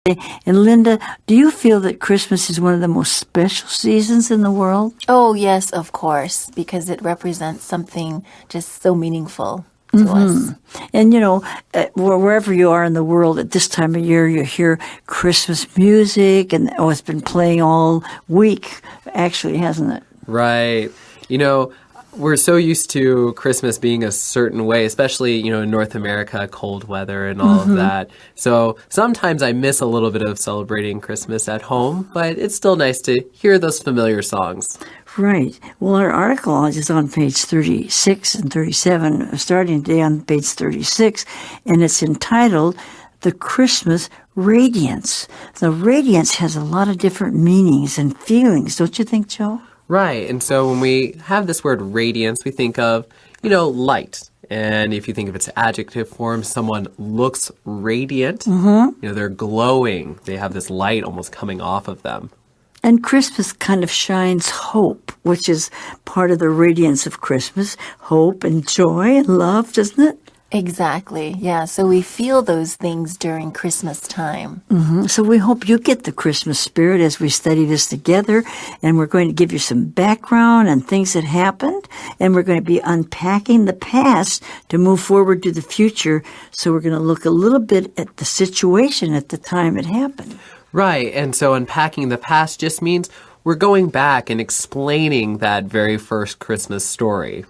And Linda, do you feel that Christmas is one of the most special seasons in the world? Oh, yes, of course, because it represents something just so meaningful to us. And, wherever you are in the world at this time of year, you hear Christmas music, and it's been playing all week, actually, hasn't it? Right. We're so used to Christmas being a certain way, especially, in North America, cold weather and all of that. So sometimes I miss a little bit of celebrating Christmas at home, but it's still nice to hear those familiar songs. Right. Well, our article is on page 36 and 37, starting today on page 36, and it's entitled The Christmas Radiance. The radiance has a lot of different meanings and feelings, don't you think, Joe? Right. And so when we have this word radiance, we think of, light. And if you think of its adjective form, someone looks radiant. They're glowing. They have this light almost coming off of them. And Christmas kind of shines hope, which is part of the radiance of Christmas. Hope and joy and love, doesn't it? Exactly. Yeah. So we feel those things during Christmas time. So we hope you get the Christmas spirit as we study this together. And we're going to give you some background and things that happened. And we're going to be unpacking the past to move forward to the future. So we're going to look a little bit at the situation at the time it happened. Right. And so unpacking the past just means we're going back and explaining that very first Christmas story.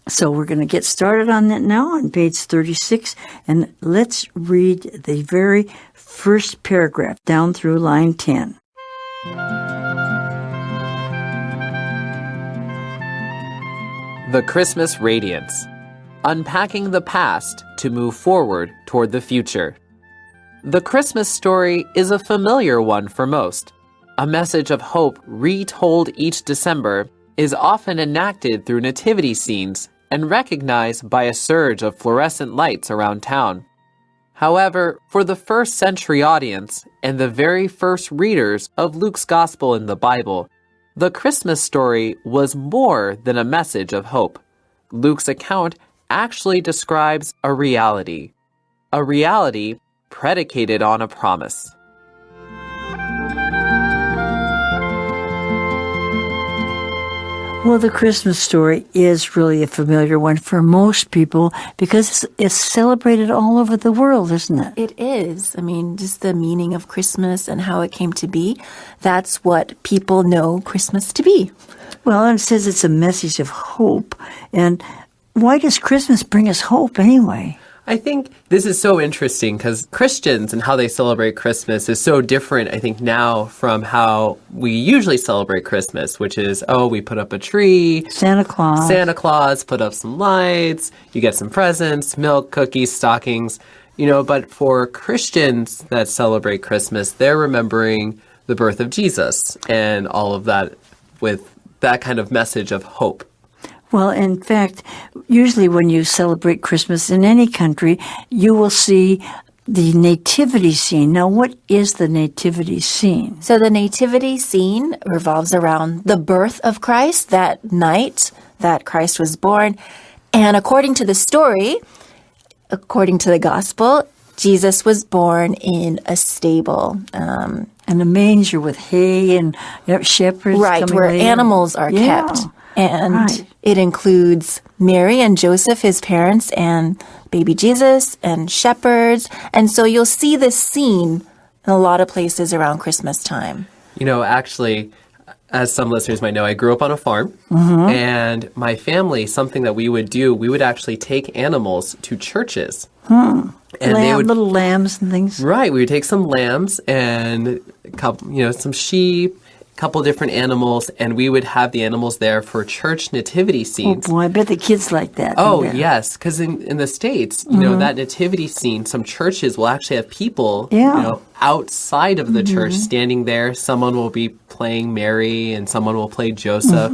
So we're going to get started on that now on page 36, and let's read the very first paragraph down through line 10. The Christmas Radiance. Unpacking the past to move forward toward the future. The Christmas story is a familiar one for most. A message of hope retold each December is often enacted through nativity scenes and recognized by a surge of fluorescent lights around town. However, for the first century audience and the very first readers of Luke's Gospel in the Bible, the Christmas story was more than a message of hope. Luke's account actually describes a reality predicated on a promise. Well, the Christmas story is really a familiar one for most people because it's celebrated all over the world, isn't it? It is. I mean, just the meaning of Christmas and how it came to be. That's what people know Christmas to be. Well, it says it's a message of hope. And why does Christmas bring us hope anyway? I think this is so interesting because Christians and how they celebrate Christmas is so different, I think, now from how we usually celebrate Christmas, which is, we put up a tree. Santa Claus, put up some lights, you get some presents, milk, cookies, stockings, but for Christians that celebrate Christmas, they're remembering the birth of Jesus and all of that with that kind of message of hope. Well, in fact, usually when you celebrate Christmas in any country, you will see the nativity scene. Now, what is the nativity scene? So the nativity scene revolves around the birth of Christ, that night that Christ was born. And according to the story, according to the gospel, Jesus was born in a stable. And a manger with hay and shepherds. Right, where animals are kept. And it includes Mary and Joseph, his parents, and baby Jesus, and shepherds. And so you'll see this scene in a lot of places around Christmas time. Actually, as some listeners might know, I grew up on a farm. And my family, something that we would do, we would actually take animals to churches. And little lambs and things. Right. We would take some lambs and a couple, some sheep, couple different animals, and we would have the animals there for church nativity scenes. Oh boy, I bet the kids like that. Oh, yes, because in the States, that nativity scene, some churches will actually have people, outside of the church standing there. Someone will be playing Mary and someone will play Joseph.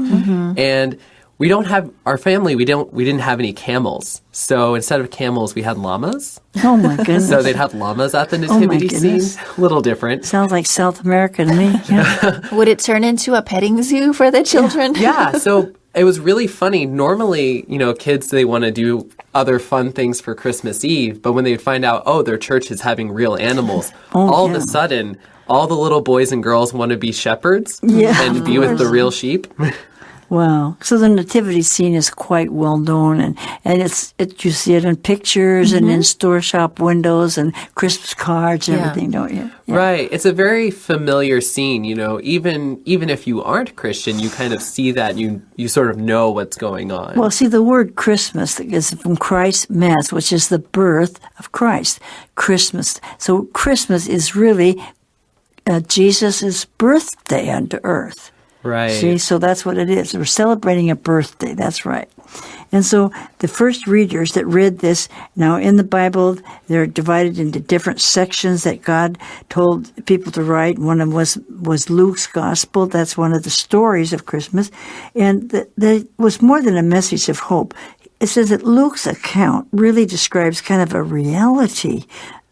And we don't have, our family, we didn't have any camels. So instead of camels, we had llamas. Oh my goodness. So they'd have llamas at the nativity scene. A little different. Sounds like South America to me. Yeah. Would it turn into a petting zoo for the children? Yeah. So it was really funny. Normally, kids, they want to do other fun things for Christmas Eve, but when they would find out, their church is having real animals, all of a sudden, all the little boys and girls want to be shepherds and be with the real sheep. Wow. So the nativity scene is quite well known, and you see it in pictures and in store shop windows and Christmas cards and everything, don't you? Yeah. Right. It's a very familiar scene, even if you aren't Christian, you kind of see that, you sort of know what's going on. Well, see, the word Christmas is from Christ Mass, which is the birth of Christ. Christmas. So Christmas is really Jesus' birthday unto earth. Right. See, so that's what it is. We're celebrating a birthday. That's right. And so the first readers that read this, now in the Bible, they're divided into different sections that God told people to write. One of them was Luke's gospel. That's one of the stories of Christmas. And there was more than a message of hope. It says that Luke's account really describes kind of a reality.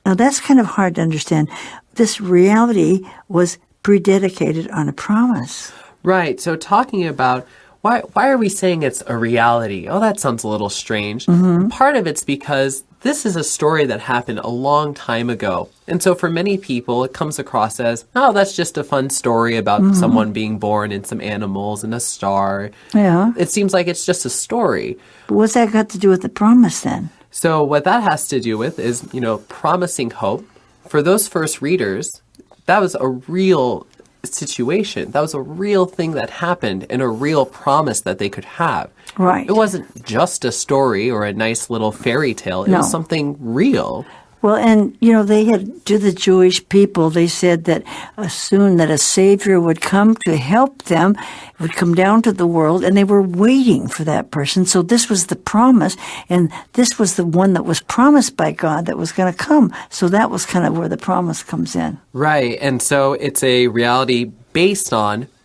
Now that's kind of hard to understand. This reality was predicated on a promise. Right. So talking about why are we saying it's a reality? Oh, that sounds a little strange. Part of it's because this is a story that happened a long time ago. And so for many people, it comes across as, that's just a fun story about someone being born and some animals and a star. Yeah. It seems like it's just a story. But what's that got to do with the promise then? So what that has to do with is, promising hope. For those first readers, that was a real situation. That was a real thing that happened and a real promise that they could have. Right. It wasn't just a story or a nice little fairy tale. It was something real. Well, and, they had, to the Jewish people, they said that soon that a Savior would come to help them, would come down to the world, and they were waiting for that person. So this was the promise, and this was the one that was promised by God that was going to come. So that was kind of where the promise comes in. Right, and so it's a reality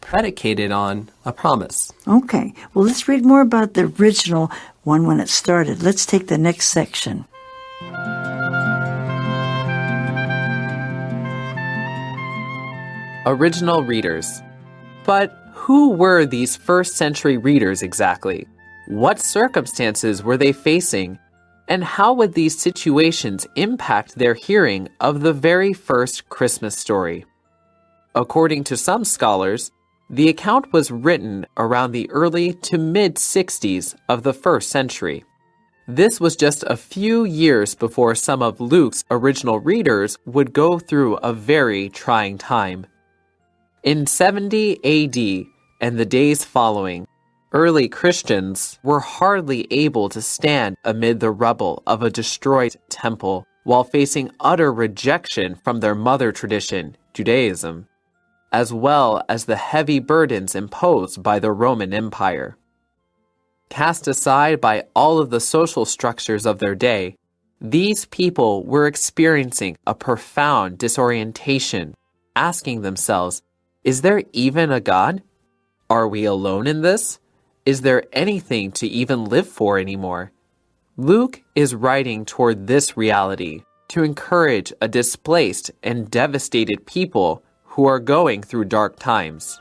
predicated on a promise. Okay, well, let's read more about the original one when it started. Let's take the next section. Original readers. But who were these first century readers exactly? What circumstances were they facing? And how would these situations impact their hearing of the very first Christmas story? According to some scholars, the account was written around the early to mid-60s of the first century. This was just a few years before some of Luke's original readers would go through a very trying time. In 70 AD and the days following, early Christians were hardly able to stand amid the rubble of a destroyed temple while facing utter rejection from their mother tradition, Judaism, as well as the heavy burdens imposed by the Roman Empire. Cast aside by all of the social structures of their day, these people were experiencing a profound disorientation, asking themselves, is there even a God? Are we alone in this? Is there anything to even live for anymore? Luke is writing toward this reality to encourage a displaced and devastated people who are going through dark times.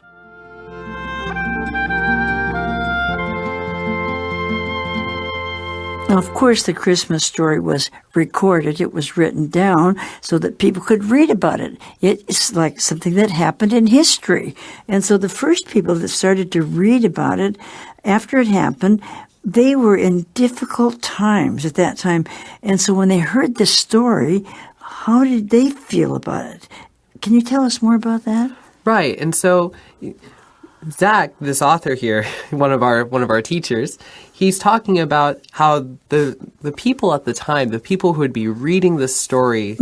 Now, of course, the Christmas story was recorded. It was written down so that people could read about it. It's like something that happened in history. And so the first people that started to read about it after it happened, they were in difficult times at that time. And so when they heard this story, how did they feel about it? Can you tell us more about that? Right. And so Zach, this author here, one of our teachers, he's talking about how the people at the time, the people who would be reading this story,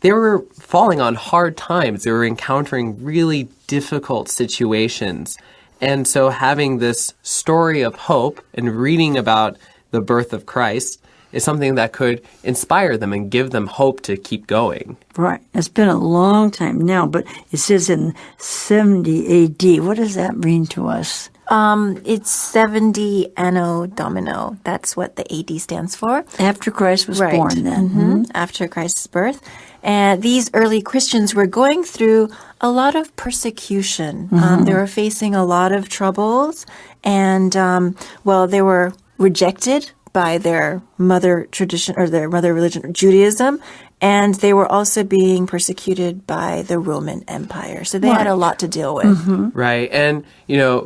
they were falling on hard times. They were encountering really difficult situations. And so having this story of hope and reading about the birth of Christ is something that could inspire them and give them hope to keep going. Right. It's been a long time now, but it says in 70 AD. What does that mean to us? It's 70 Anno Domino. That's what the AD stands for. After Christ was Right. born then. After Christ's birth. And these early Christians were going through a lot of persecution. They were facing a lot of troubles. And, they were rejected by their mother tradition or their mother religion, Judaism. And they were also being persecuted by the Roman Empire. So they had a lot to deal with. Right. And,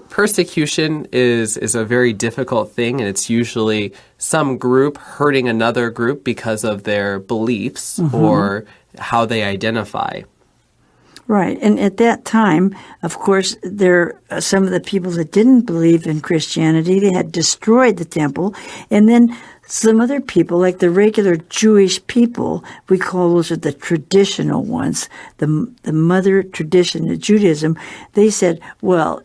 persecution is a very difficult thing, and it's usually some group hurting another group because of their beliefs or how they identify. Right. And at that time, of course, some of the people that didn't believe in Christianity, they had destroyed the temple. And then some other people, like the regular Jewish people, we call those are the traditional ones, the mother tradition of Judaism, they said, well,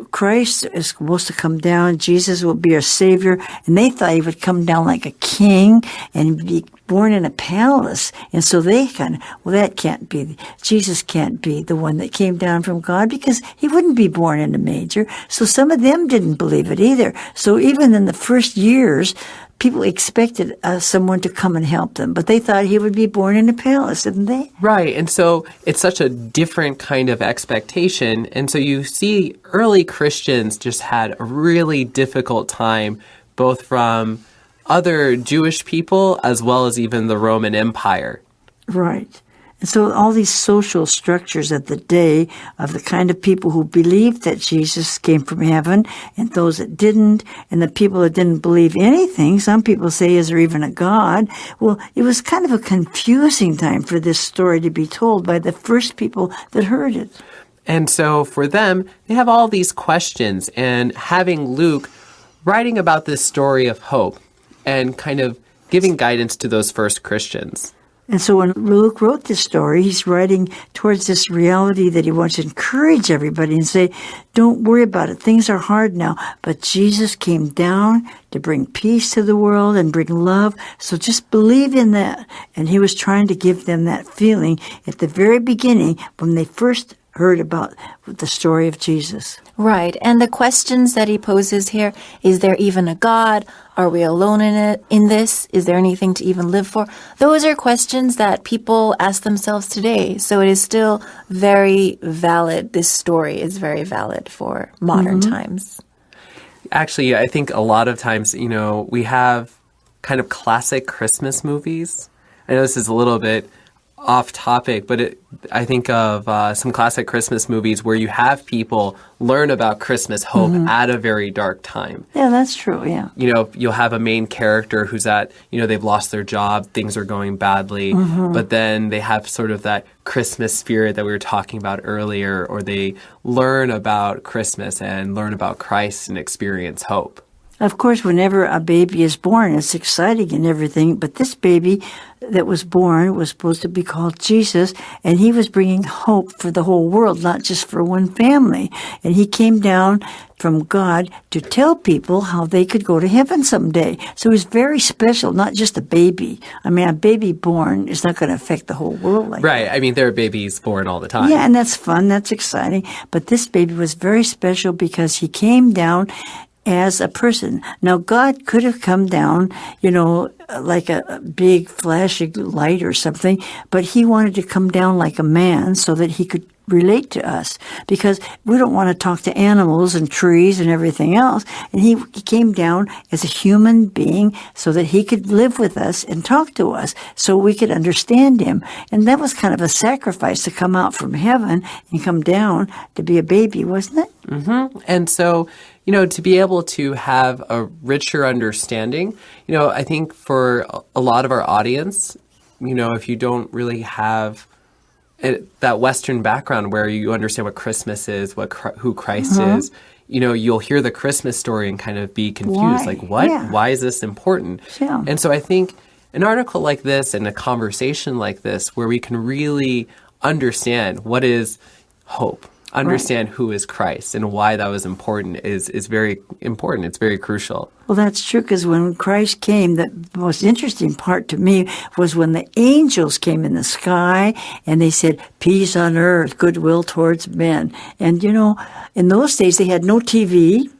Christ is supposed to come down, Jesus will be our Savior, and they thought he would come down like a king and be born in a palace. And so they that can't be, Jesus can't be the one that came down from God because he wouldn't be born in a manger. So some of them didn't believe it either. So even in the first years, people expected someone to come and help them, but they thought he would be born in a palace, didn't they? Right. And so it's such a different kind of expectation. And so you see early Christians just had a really difficult time, both from other Jewish people as well as even the Roman Empire. Right. And so all these social structures of the day of the kind of people who believed that Jesus came from heaven and those that didn't, and the people that didn't believe anything, some people say, is there even a God? Well, it was kind of a confusing time for this story to be told by the first people that heard it. And so for them, they have all these questions, and having Luke writing about this story of hope and kind of giving guidance to those first Christians. And so when Luke wrote this story, he's writing towards this reality that he wants to encourage everybody and say, don't worry about it. Things are hard now, but Jesus came down to bring peace to the world and bring love. So just believe in that. And he was trying to give them that feeling at the very beginning when they first heard about the story of Jesus. Right. And the questions that he poses here, is there even a God? Are we alone in this? Is there anything to even live for? Those are questions that people ask themselves today. So it is still very valid. This story is very valid for modern times. Actually, I think a lot of times, we have kind of classic Christmas movies. I know this is a little bit off topic, but I think of some classic Christmas movies where you have people learn about Christmas hope at a very dark time. Yeah, that's true, yeah. You'll have a main character who's they've lost their job, things are going badly, but then they have sort of that Christmas spirit that we were talking about earlier, or they learn about Christmas and learn about Christ and experience hope. Of course, whenever a baby is born, it's exciting and everything, but this baby that was born was supposed to be called Jesus, and he was bringing hope for the whole world, not just for one family. And he came down from God to tell people how they could go to heaven someday. So it was very special, not just a baby. I mean, a baby born is not going to affect the whole world like Right. that. I mean, there are babies born all the time. Yeah, and that's fun. That's exciting. But this baby was very special because he came down as a person. Now, God could have come down, like a big flashing light or something, but he wanted to come down like a man so that he could relate to us, because we don't want to talk to animals and trees and everything else. And he came down as a human being so that he could live with us and talk to us so we could understand him. And that was kind of a sacrifice to come out from heaven and come down to be a baby, wasn't it? Mm-hmm. And so, to be able to have a richer understanding, I think for a lot of our audience, if you don't really have that Western background where you understand what Christmas is, who Christ is, you'll hear the Christmas story and kind of be confused. Why? Like, what? Yeah. Why is this important? Yeah. And so I think an article like this and a conversation like this where we can really understand what is hope, understand who is Christ and why that was important is very important. It's very crucial. Well, that's true, because when Christ came, the most interesting part to me was when the angels came in the sky and they said, peace on earth, goodwill towards men. And, in those days they had no TV.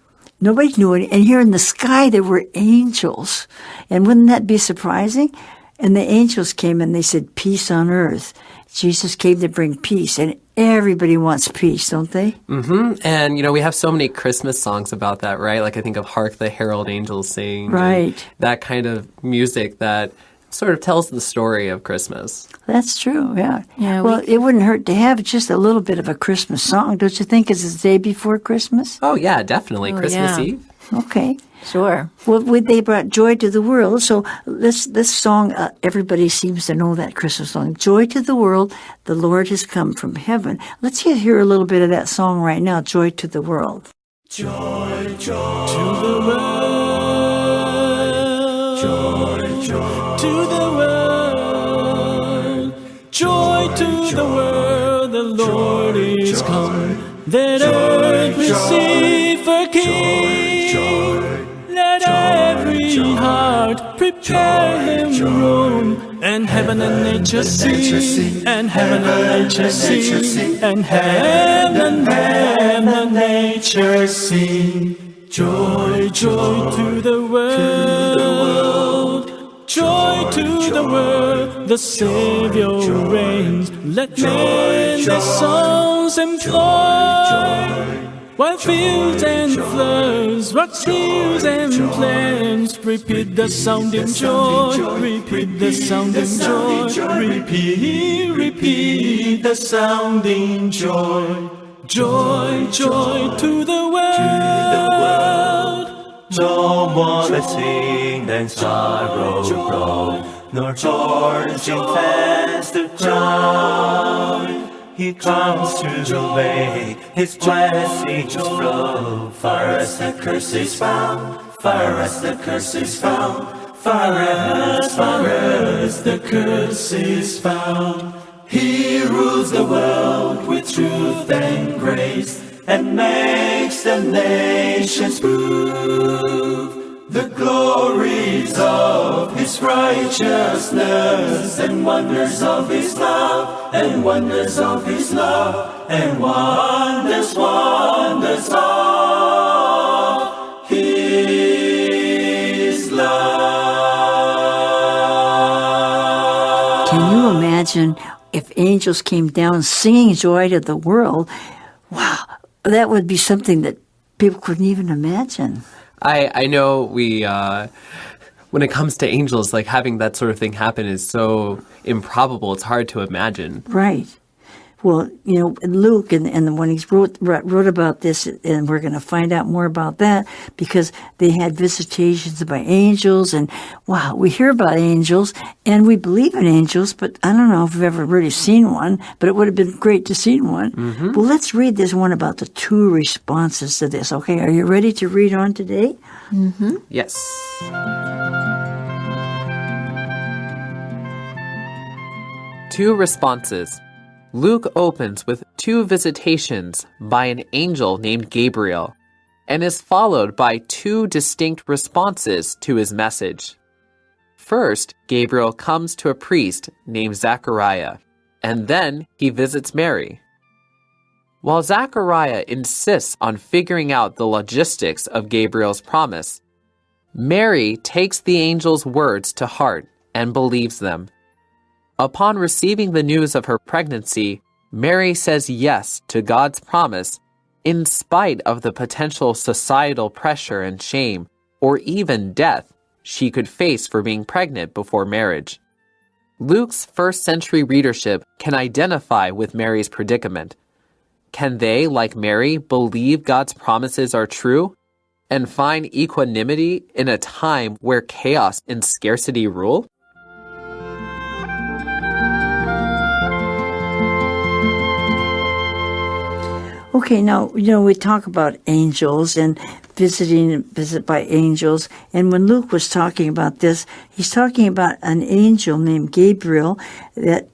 Nobody knew it. And here in the sky, there were angels. And wouldn't that be surprising? And the angels came and they said, peace on earth. Jesus came to bring peace. And everybody wants peace, don't they? Mm-hmm. And, we have so many Christmas songs about that, right? Like I think of Hark the Herald Angels Sing. Right. That kind of music that sort of tells the story of Christmas. That's true, yeah. Yeah, well, it wouldn't hurt to have just a little bit of a Christmas song, don't you think? Is it the day before Christmas? Oh, yeah, definitely. Christmas yeah. Eve. Okay. Sure. Well, they brought joy to the world. So this song, everybody seems to know that Christmas song. Joy to the world, the Lord has come from heaven. Let's hear a little bit of that song right now, Joy to the World. Joy, joy to the world. Joy, joy to the world. Joy to the world, the Lord is come. Let earth receive a King. Let every heart prepare him room. And heaven and nature sing. And heaven and nature sing. And heaven and nature sing. Joy, joy to the world. Joy to the world, the Savior reigns. Let men their songs employ. While fields and floods, rocks, hills and plains, repeat the sounding joy, repeat the sounding joy, repeat the sounding joy. Joy, joy to the world. No more blessing than sorrow grow, nor horns in fast to crown. He comes through the way, his blessings flow. Far as the curse is found, far as the curse is found, far as the curse is found. He rules the world with truth and grace, and makes the nations prove the glories of his righteousness, and wonders of his love, and wonders of his love, and wonders of his love. Can you imagine if angels came down singing joy to the world? Wow, that would be something that people couldn't even imagine. I know when it comes to angels, like having that sort of thing happen is so improbable. It's hard to imagine. Right. Well, Luke, and when he wrote about this, and we're going to find out more about that, because they had visitations by angels, and wow, we hear about angels, and we believe in angels, but I don't know if we've ever really seen one, but it would have been great to see one. Mm-hmm. Well, let's read this one about the two responses to this. Okay, are you ready to read on today? Mm-hmm. Yes. Two responses. Luke opens with two visitations by an angel named Gabriel, and is followed by two distinct responses to his message. First, Gabriel comes to a priest named Zechariah, and then he visits Mary. While Zechariah insists on figuring out the logistics of Gabriel's promise, Mary takes the angel's words to heart and believes them. Upon receiving the news of her pregnancy, Mary says yes to God's promise in spite of the potential societal pressure and shame, or even death, she could face for being pregnant before marriage. Luke's first-century readership can identify with Mary's predicament. Can they, like Mary, believe God's promises are true and find equanimity in a time where chaos and scarcity rule? Okay, now, we talk about angels and visit by angels. And when Luke was talking about this, he's talking about an angel named Gabriel that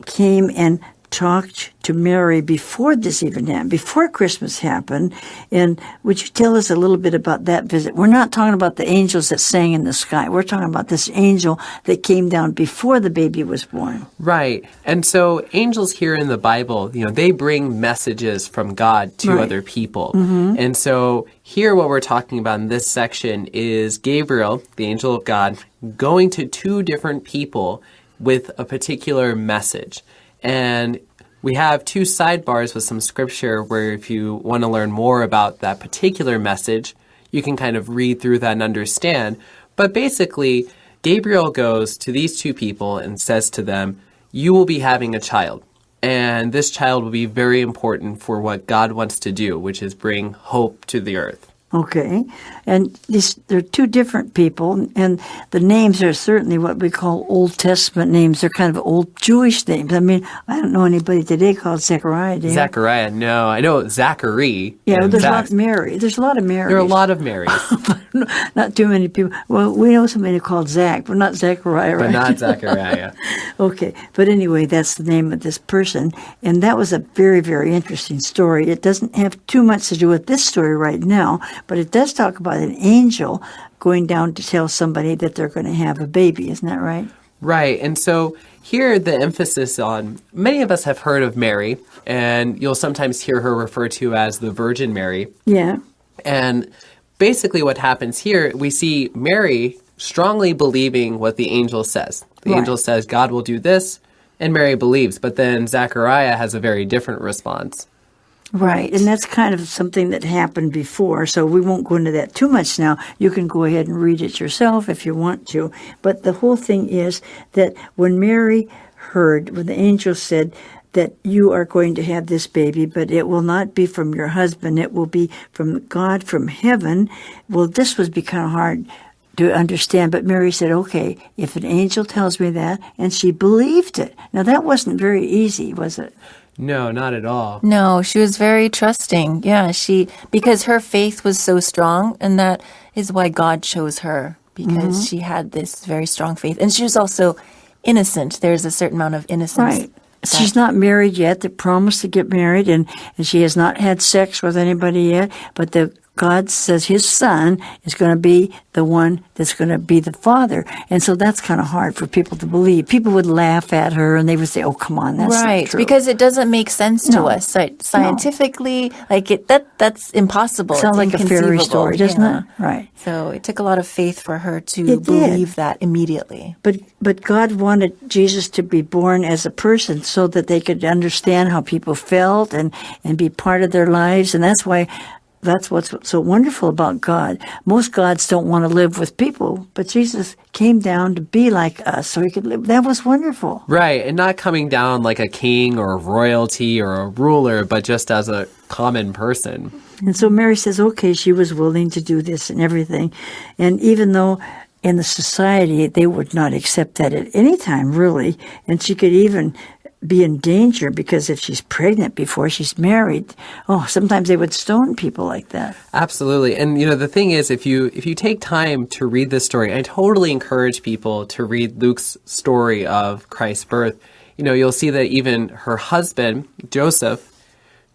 came and talked to Mary before this even happened, before Christmas happened. And would you tell us a little bit about that visit? We're not talking about the angels that sang in the sky. We're talking about this angel that came down before the baby was born. Right. And so angels here in the Bible, they bring messages from God to other people. And so here what we're talking about in this section is Gabriel, the angel of God, going to two different people with a particular message. And we have two sidebars with some scripture where if you want to learn more about that particular message, you can kind of read through that and understand. But basically, Gabriel goes to these two people and says to them, you will be having a child. And this child will be very important for what God wants to do, which is bring hope to the earth. Okay. And they're two different people, and the names are certainly what we call Old Testament names. They're kind of old Jewish names. I mean, I don't know anybody today called Zechariah. Do you? Zechariah, no. I know Zachary. Yeah, there's a lot of Mary. There's a lot of Marys. There are a lot of Marys. Not too many people. Well, we know somebody called Zach, but not Zechariah, right? But not Zechariah. Okay. But anyway, that's the name of this person. And that was a very, very interesting story. It doesn't have too much to do with this story right now, but it does talk about an angel going down to tell somebody that they're going to have a baby. Isn't that right? Right. And so here the emphasis on, many of us have heard of Mary, and you'll sometimes hear her referred to as the Virgin Mary. Yeah. And basically what happens here, we see Mary strongly believing what the angel says. The angel says, God will do this, and Mary believes. But then Zechariah has a very different response. Right, and that's kind of something that happened before, so we won't go into that too much now. You can go ahead and read it yourself if you want to. But the whole thing is that when Mary heard, when the angel said that you are going to have this baby, but it will not be from your husband, it will be from God from heaven, well, this would be kind of hard to understand, but Mary said, okay, if an angel tells me that, and she believed it. Now, that wasn't very easy, was it? No, not at all. No, she was very trusting. Yeah, because her faith was so strong, and that is why God chose her, because she had this very strong faith. And she was also innocent. There's a certain amount of innocence. Right. She's not married yet. They promised to get married, and she has not had sex with anybody yet, but God says his son is going to be the one that's going to be the father. And so that's kind of hard for people to believe. People would laugh at her and they would say, oh, come on, that's not true. Because it doesn't make sense to us. Right? Scientifically, that's impossible. Sounds like a fairy story, doesn't it? Right. So it took a lot of faith for her to believe that immediately. But God wanted Jesus to be born as a person so that they could understand how people felt and be part of their lives. And that's what's so wonderful about God. Most gods don't want to live with people, but Jesus came down to be like us so he could live. That was wonderful. Right, and not coming down like a king or a royalty or a ruler, but just as a common person. And so Mary says, okay, she was willing to do this and everything. And even though in the society they would not accept that at any time, really, and she could even be in danger because if she's pregnant before she's married, sometimes they would stone people like that. Absolutely. And, the thing is, if you take time to read this story, I totally encourage people to read Luke's story of Christ's birth. You'll see that even her husband, Joseph,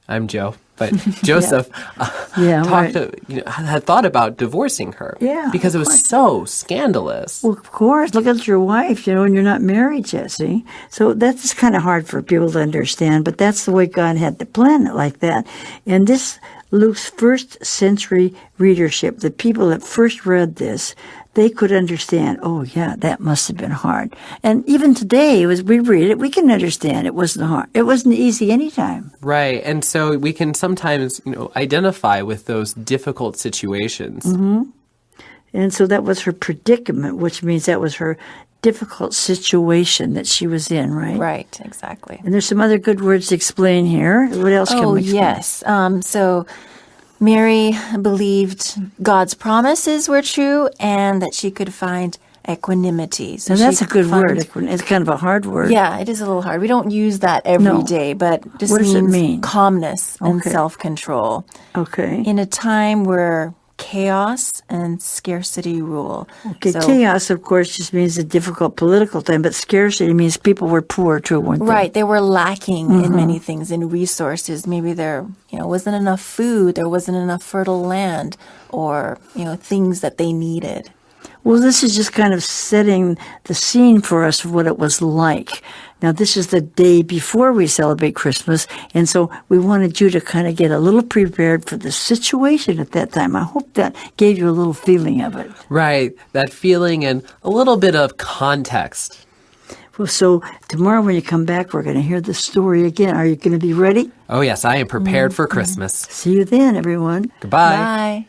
I'm Joe, but Joseph had thought about divorcing her because it was so scandalous. Well, of course. Look at your wife, and you're not married yet, see? So that's kind of hard for people to understand, but that's the way God had to plan it like that. And this Luke's first century readership, the people that first read this, they could understand, that must have been hard. And even today, as we read it, we can understand it wasn't hard. It wasn't easy anytime. Right. And so we can sometimes, identify with those difficult situations. Mm-hmm. And so that was her predicament, which means that was her difficult situation that she was in, right? Right, exactly. And there's some other good words to explain here. What else can we explain? Yes. So Mary believed God's promises were true and that she could find equanimity. So now that's a good word. It's kind of a hard word. Yeah, it is a little hard. We don't use that every day, but just what does it means mean? Calmness and self-control. Okay. In a time where chaos and scarcity rule. Okay, chaos, of course, just means a difficult political time, but scarcity means people were poor too, weren't they? Right, they were lacking in many things, in resources. Maybe there, wasn't enough food, there wasn't enough fertile land, or, things that they needed. Well, this is just kind of setting the scene for us of what it was like. Now, this is the day before we celebrate Christmas, and so we wanted you to kind of get a little prepared for the situation at that time. I hope that gave you a little feeling of it. Right, that feeling and a little bit of context. Well, so tomorrow when you come back, we're going to hear the story again. Are you going to be ready? Oh, yes, I am prepared for Christmas. See you then, everyone. Goodbye. Bye.